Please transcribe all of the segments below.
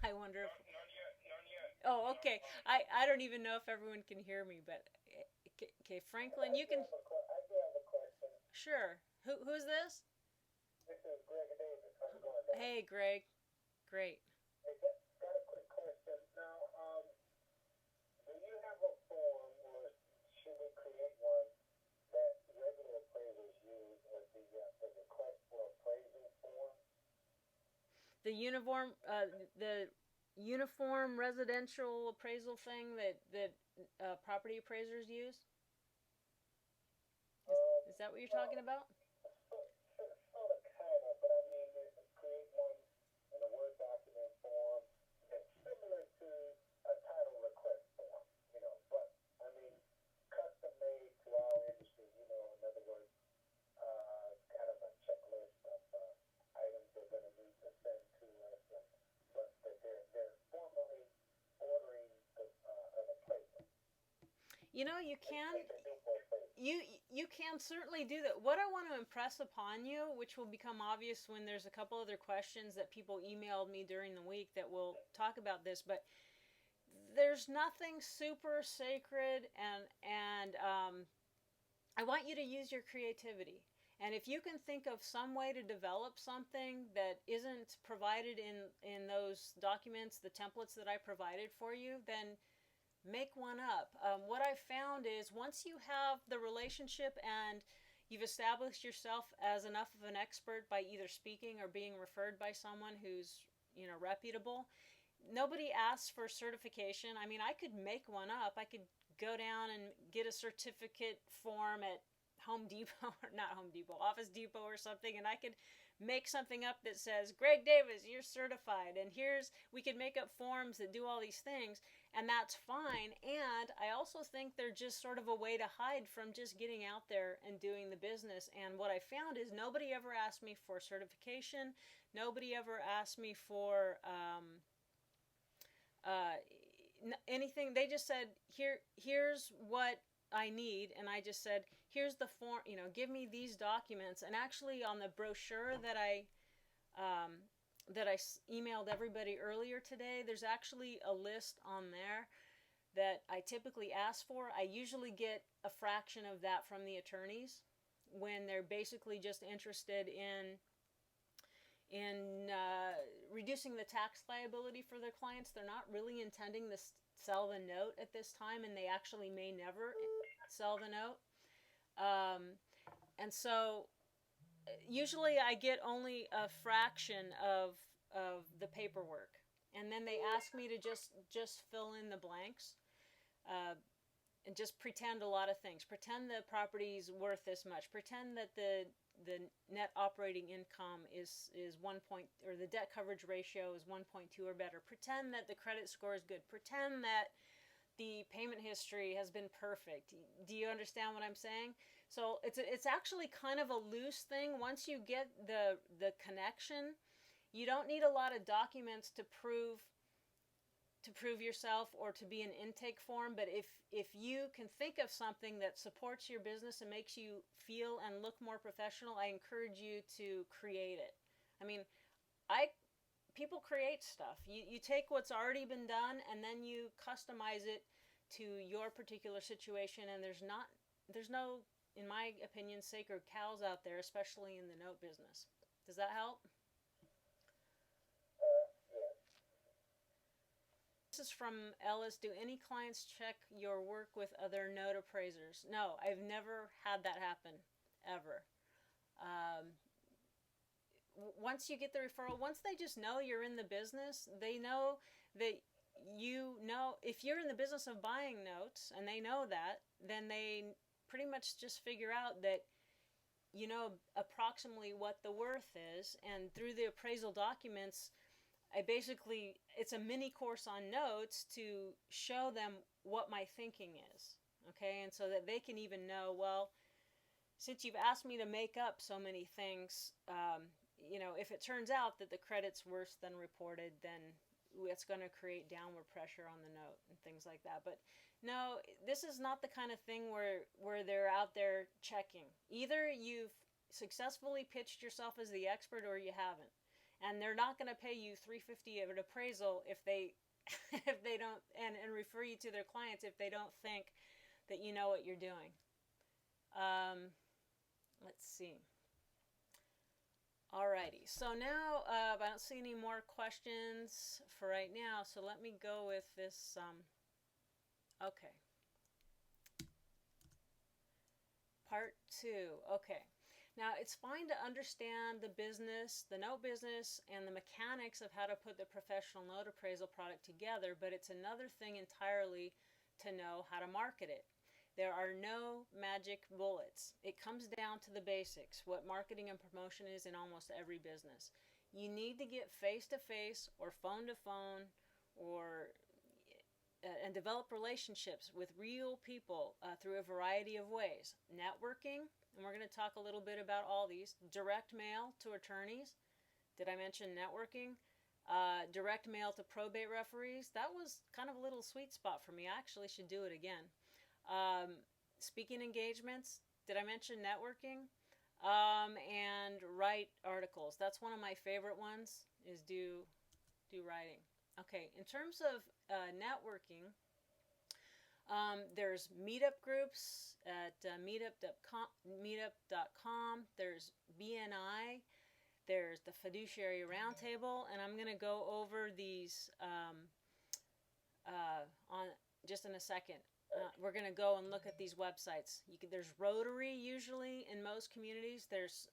I wonder if. None yet, none yet. Oh, No. okay. I don't even know if everyone can hear me, but okay, Franklin, you can. I do have a question. Sure. Who's this? This is Greg Davis. How's it going, man? Hey, Greg. Great. Hey, got a quick question. Now, do you have a form, or should we create one that regular appraisers use as the request for appraisal form? The the uniform residential appraisal thing that property appraisers use. Is Um, is that what you're talking well, about? sort of, kind of, but I mean, create one in a Word document form that's similar to a title request form, but I mean, custom made to our industry, in other words, kind of a checklist of items they're going to need to send to us, but that they're formally ordering an appraisal. You know, you Like, can like they do for appraisal. you can certainly do that. What I want to impress upon you, which will become obvious when there's a couple other questions that people emailed me during the week that will talk about this, but there's nothing super sacred, and I want you to use your creativity. And if you can think of some way to develop something that isn't provided in those documents, the templates that I provided for you, then make one up. What I've found is once you have the relationship and you've established yourself as enough of an expert by either speaking or being referred by someone who's reputable, nobody asks for certification. I mean, I could make one up. I could go down and get a certificate form at Home Depot or not Home Depot, Office Depot or something, and I could make something up that says Greg Davis, you're certified, and here's we could make up forms that do all these things, and that's fine. And I also think they're just sort of a way to hide from just getting out there and doing the business. And what I found is nobody ever asked me for certification. Nobody ever asked me for uh, anything. They just said, here's what I need, and I just said, here's the form. Give me these documents. And actually, on the brochure um, that I emailed everybody earlier today, there's actually a list on there that I typically ask for. I usually get a fraction of that from the attorneys when they're basically just interested in reducing the tax liability for their clients. They're not really intending to sell the note at this time, and they actually may never sell the note. Um, and so usually I get only a fraction of the paperwork, and then they ask me to just fill in the blanks. Uh, and just pretend a lot of things. Pretend the property's worth this much. Pretend that the net operating income is 1 point, or the debt coverage ratio is 1.2 or better. Pretend that the credit score is good. Pretend that the payment history has been perfect. Do you understand what I'm saying? So it's actually kind of a loose thing. Once you get the connection, you don't need a lot of documents to prove yourself or to be an intake form. But if you can think of something that supports your business and makes you feel and look more professional, I encourage you to create it. I mean, I people create stuff. You take what's already been done and then you customize it to your particular situation. And there's no, in my opinion, sacred cows out there, especially in the note business. Does that help? Yeah. This is from Ellis. Do any clients check your work with other note appraisers? No, I've never had that happen, ever. Um, Once you get the referral, once they just know you're in the business, they know that if you're in the business of buying notes and they know that, then they pretty much just figure out that you know approximately what the worth is. And through the appraisal documents, it's a mini course on notes to show them what my thinking is. Okay, and so that they can even know, well, since you've asked me to make up so many things, if it turns out that the credit's worse than reported, then it's going to create downward pressure on the note and things like that. But no, this is not the kind of thing where they're out there checking. Either you've successfully pitched yourself as the expert or you haven't. and they're not going to pay you $350 of an appraisal if they if they don't, and refer you to their clients if they don't think that you know what you're doing. Let's see. Alrighty, so now I don't see any more questions for right now, so let me go with this. Okay. Part 2. Okay. Now, it's fine to understand the business, the note business, and the mechanics of how to put the professional note appraisal product together, but it's another thing entirely to know how to market it. There are no magic bullets. It comes down to the basics, what marketing and promotion is in almost every business. You need to get face-to-face or phone-to-phone or and develop relationships with real people through a variety of ways. Networking, and we're going to talk a little bit about all these. Direct mail to attorneys. Did I mention networking? Direct mail to probate referees. That was kind of a little sweet spot for me. I actually should do it again. Speaking engagements. Did I mention networking? And write articles. That's one of my favorite ones, is do writing. Okay, in terms of networking, there's meetup groups at meetup.com. There's BNI. There's the Fiduciary Roundtable, and I'm going to go over these on just in a second. We're going to go and look at these websites. There's Rotary usually in most communities. There's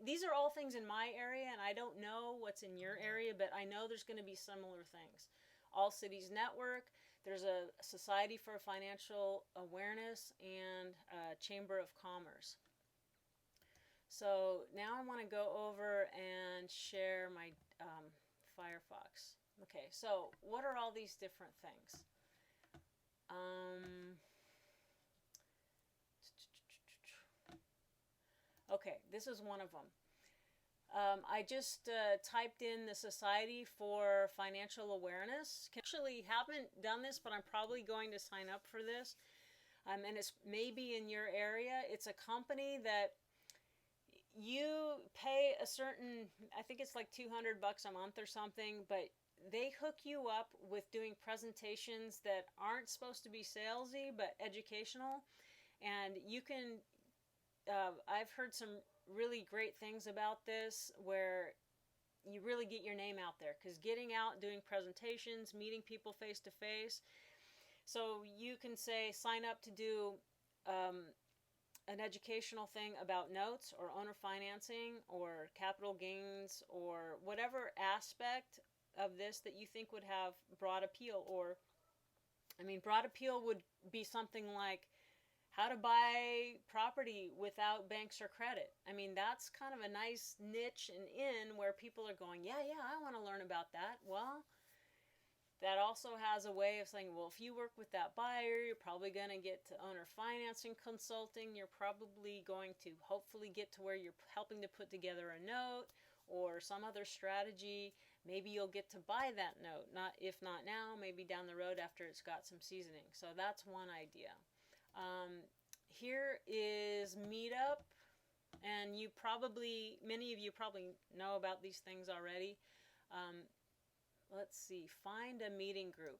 these are all things in my area, and I don't know what's in your area, but I know there's going to be similar things. All Cities Network. There's a Society for Financial Awareness and a Chamber of Commerce. So now I want to go over and share my Firefox. Okay, so what are all these different things? Okay, this is one of them. I just typed in the Society for Financial Awareness. Actually haven't done this, but I'm probably going to sign up for this. And it's maybe in your area. It's a company that you pay a certain, I think it's like $200 a month or something, but they hook you up with doing presentations that aren't supposed to be salesy, but educational. And you can, I've heard some really great things about this where you really get your name out there, because getting out, doing presentations, meeting people face to face. So you can say, sign up to do an educational thing about notes or owner financing or capital gains or whatever aspect of this that you think would have broad appeal. Or, I mean, broad appeal would be something like how to buy property without banks or credit. I mean, that's kind of a nice niche and in where people are going, yeah, I want to learn about that. Well, that also has a way of saying, well, if you work with that buyer, you're probably going to get to owner financing consulting. You're probably going to hopefully get to where you're helping to put together a note or some other strategy. Maybe you'll get to buy that note, if not now, maybe down the road after it's got some seasoning. So that's one idea. Here is Meetup, and many of you probably know about these things already. Let's see, find a meeting group,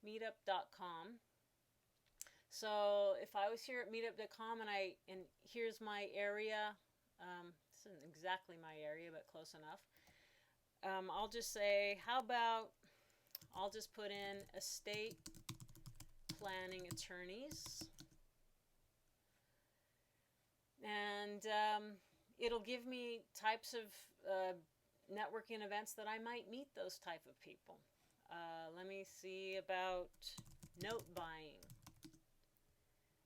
meetup.com. So if I was here at meetup.com and here's my area, this isn't exactly my area, but close enough. I'll just say, I'll just put in estate planning attorneys, and it'll give me types of networking events that I might meet those type of people. Let me see about note buying.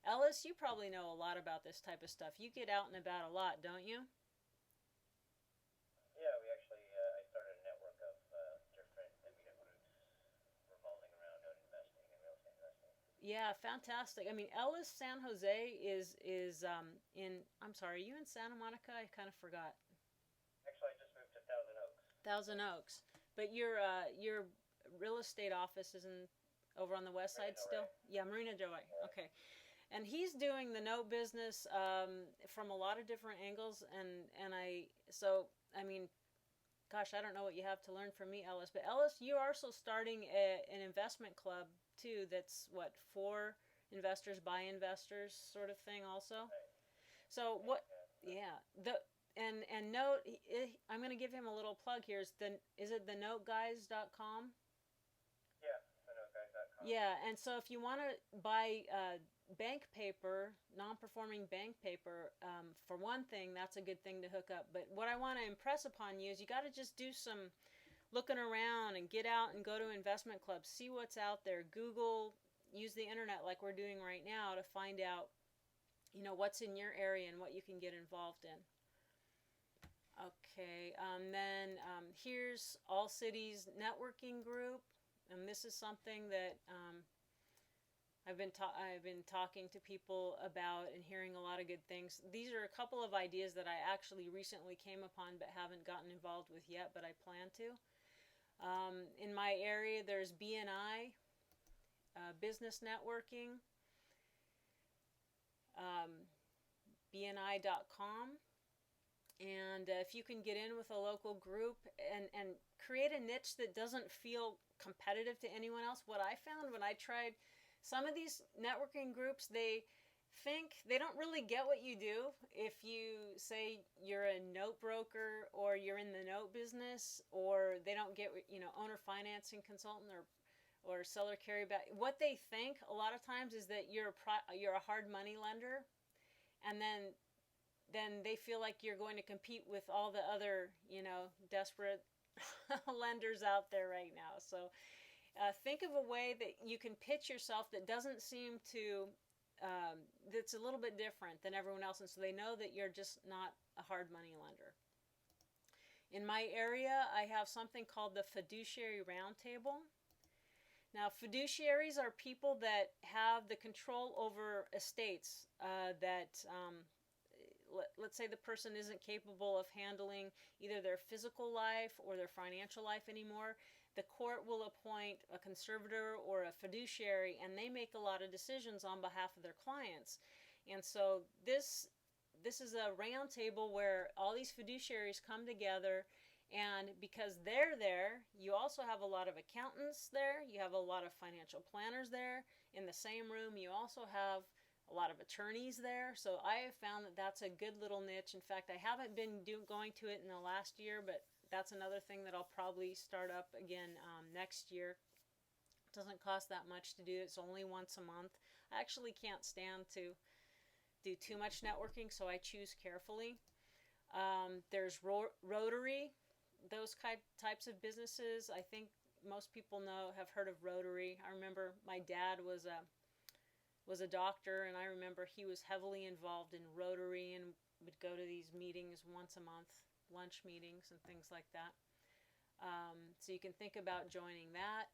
Ellis, you probably know a lot about this type of stuff. You get out and about a lot, don't you? Yeah, we actually, I started a network of different meetup groups revolving around note investing and real estate investing. Yeah, fantastic. I mean, Ellis, San Jose is in, I'm sorry, are you in Santa Monica? I kind of forgot. Actually, I just moved to Thousand Oaks. Thousand Oaks. But your real estate office is over on the west side still? Yeah, Marina Del Rey. Okay. And he's doing the note business from a lot of different angles, so I mean, gosh, I don't know what you have to learn from me, Ellis. But Ellis, you're also starting an investment club too. That's what, for investors by investors sort of thing, also. So what? Yeah, the and note. I'm going to give him a little plug here. Is it thenoteguys.com? Yeah, guys.com. Yeah, and so if you want to buy bank paper, non-performing bank paper, for one thing, that's a good thing to hook up. But what I want to impress upon you is you got to just do some looking around and get out and go to investment clubs, see what's out there, Google, use the internet like we're doing right now to find out, what's in your area and what you can get involved in. Okay, then here's All Cities Networking Group, and this is something that I've been talking to people about and hearing a lot of good things. These are a couple of ideas that I actually recently came upon but haven't gotten involved with yet, but I plan to. In my area, there's BNI, Business Networking, BNI.com. And if you can get in with a local group and create a niche that doesn't feel competitive to anyone else, what I found when I tried some of these networking groups, they think they don't really get what you do. If you say you're a note broker or you're in the note business, or they don't get, owner financing consultant or seller carryback. What they think a lot of times is that you're a hard money lender, and then they feel like you're going to compete with all the other, desperate lenders out there right now. So think of a way that you can pitch yourself that doesn't seem to, that's a little bit different than everyone else, and so they know that you're just not a hard money lender. In my area, I have something called the Fiduciary Roundtable. Now, fiduciaries are people that have the control over estates that let's say the person isn't capable of handling either their physical life or their financial life anymore. The court will appoint a conservator or a fiduciary, and they make a lot of decisions on behalf of their clients. And so this is a round table where all these fiduciaries come together, and because they're there, you also have a lot of accountants there, you have a lot of financial planners there. In the same room, you also have a lot of attorneys there. So I have found that that's a good little niche. In fact, I haven't been going to it in the last year, but that's another thing that I'll probably start up again next year. It doesn't cost that much to do. It's only once a month. I actually can't stand to do too much networking, so I choose carefully. There's Rotary, those types of businesses. I think most people have heard of Rotary. I remember my dad was a doctor, and I remember he was heavily involved in Rotary and would go to these meetings once a month, lunch meetings and things like that. So you can think about joining that.